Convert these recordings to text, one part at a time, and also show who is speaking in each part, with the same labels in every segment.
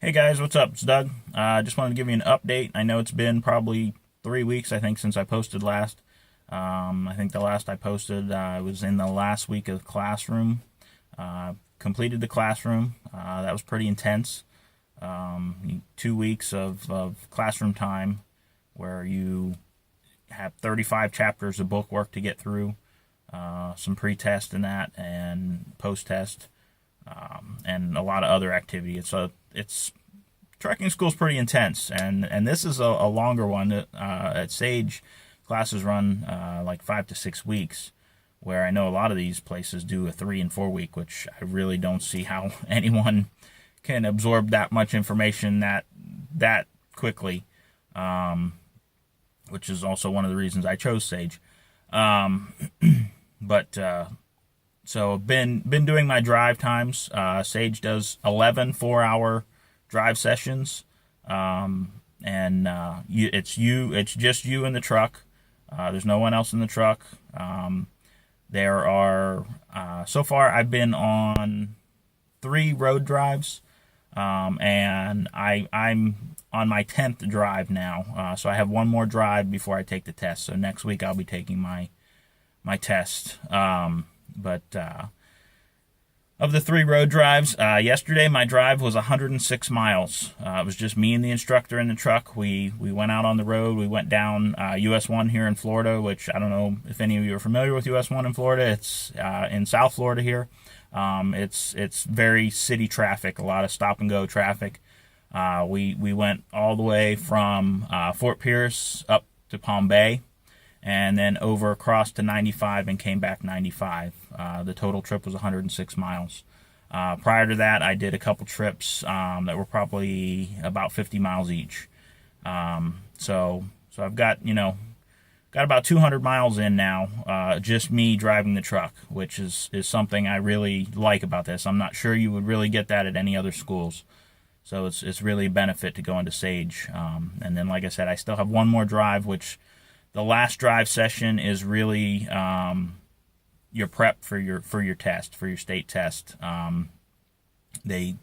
Speaker 1: Hey guys, what's up? It's Doug. Just wanted to give you an update. I know it's been probably 3 weeks, I think, since I posted last. I think the last I posted was in the last week of classroom. Completed the classroom. That was pretty intense. 2 weeks of classroom time where you have 35 chapters of book work to get through, some pre-test in that, and post-test, and a lot of other activity. It's trekking school is pretty intense, and this is a longer one. At Sage, classes run like 5 to 6 weeks, where I know a lot of these places do a 3 and 4 week, which I really don't see how anyone can absorb that much information that quickly. Which is also one of the reasons I chose Sage. But so been doing my drive times. Sage does 11 4-hour drive sessions, and it's just you in the truck. There's no one else in the truck. There are so far I've been on 3 road drives, and I'm on my 10th drive now. So I have one more drive before I take the test. So next week I'll be taking my test. But of the 3 road drives, yesterday my drive was 106 miles. It was just me and the instructor in the truck. We went out on the road. We went down US 1 here in Florida, which I don't know if any of you are familiar with US 1 in Florida. It's in South Florida here. It's very city traffic, a lot of stop and go traffic. We went all the way from Fort Pierce up to Palm Bay, and then over across to 95 and came back 95. The total trip was 106 miles. Prior to that, I did a couple trips that were probably about 50 miles each. So I've got about 200 miles in now, just me driving the truck, which is something I really like about this. I'm not sure you would really get that at any other schools. So it's really a benefit to go into Sage. And then, like I said, I still have one more drive, which the last drive session is really your prep for your test, for your state test. They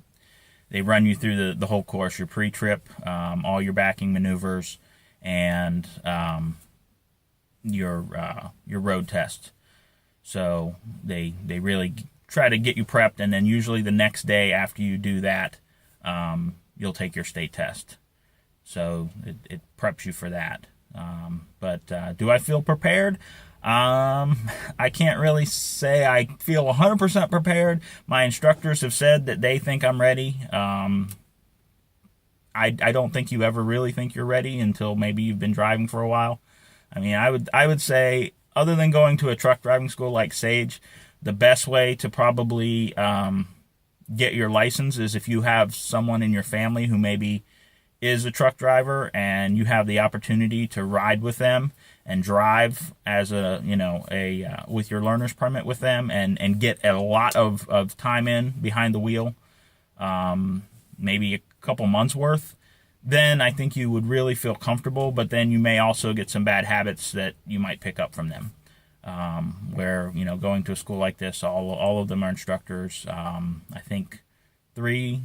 Speaker 1: run you through the whole course, your pre-trip, all your backing maneuvers, and your road test. So they really try to get you prepped, and then usually the next day after you do that, you'll take your state test. So it preps you for that. But do I feel prepared? I can't really say I feel 100% prepared. My instructors have said that they think I'm ready. I don't think you ever really think you're ready until maybe you've been driving for a while. I mean, I would say, other than going to a truck driving school like Sage, the best way to probably get your license is if you have someone in your family who maybe is a truck driver and you have the opportunity to ride with them and drive as with your learner's permit with them and get a lot of time in behind the wheel, maybe a couple months worth, then I think you would really feel comfortable. But then you may also get some bad habits that you might pick up from them. Where, going to a school like this, all of them are instructors. I think three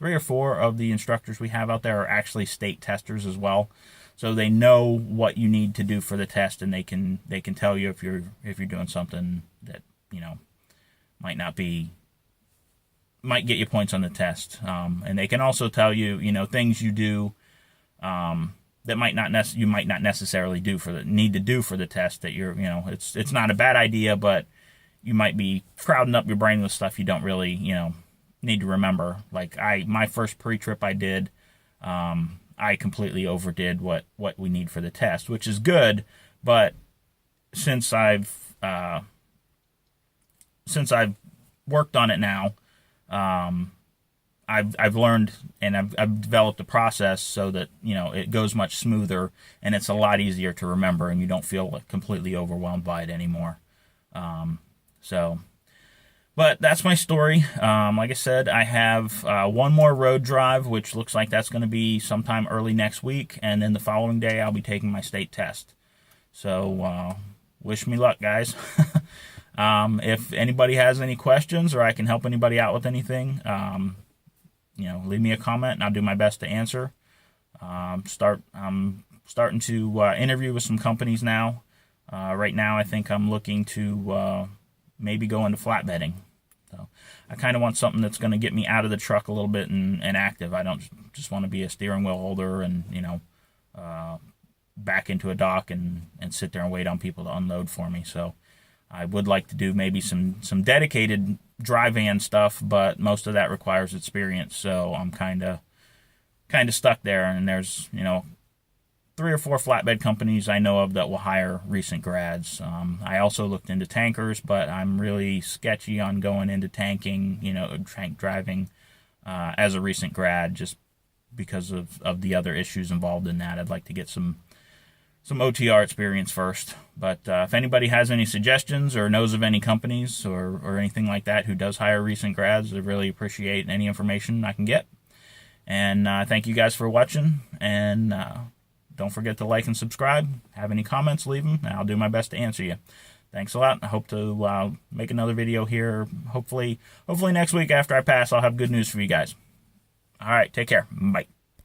Speaker 1: or four of the instructors we have out there are actually state testers as well. So they know what you need to do for the test, and they can tell you if you're doing something that, might get you points on the test. And they can also tell you, things you do, that you might not necessarily need to do for the test, that it's not a bad idea, but you might be crowding up your brain with stuff you don't really, need to remember. Like my first pre-trip I did, I completely overdid what we need for the test, which is good. But since I've worked on it now, I've learned, and I've developed a process so that it goes much smoother, and it's a lot easier to remember, and you don't feel completely overwhelmed by it anymore. But that's my story. Like I said, I have one more road drive, which looks like that's going to be sometime early next week, and then the following day I'll be taking my state test. So wish me luck, guys. If anybody has any questions or I can help anybody out with anything, leave me a comment and I'll do my best to answer. I'm starting to interview with some companies now. Right now, I think I'm looking to maybe go into flatbedding. So I kind of want something that's going to get me out of the truck a little bit and active. I don't just want to be a steering wheel holder and back into a dock and sit there and wait on people to unload for me. So I would like to do maybe some dedicated dry van stuff, but most of that requires experience. So I'm kind of stuck there. And there's 3 or 4 flatbed companies I know of that will hire recent grads. I also looked into tankers, but I'm really sketchy on going into tanking, tank driving as a recent grad, just because of the other issues involved in that. I'd like to get some OTR experience first. But if anybody has any suggestions or knows of any companies or anything like that who does hire recent grads, I really appreciate any information I can get. And thank you guys for watching. And don't forget to like and subscribe. Have any comments, leave them, and I'll do my best to answer you. Thanks a lot. I hope to make another video here. Hopefully next week after I pass, I'll have good news for you guys. All right, take care. Bye.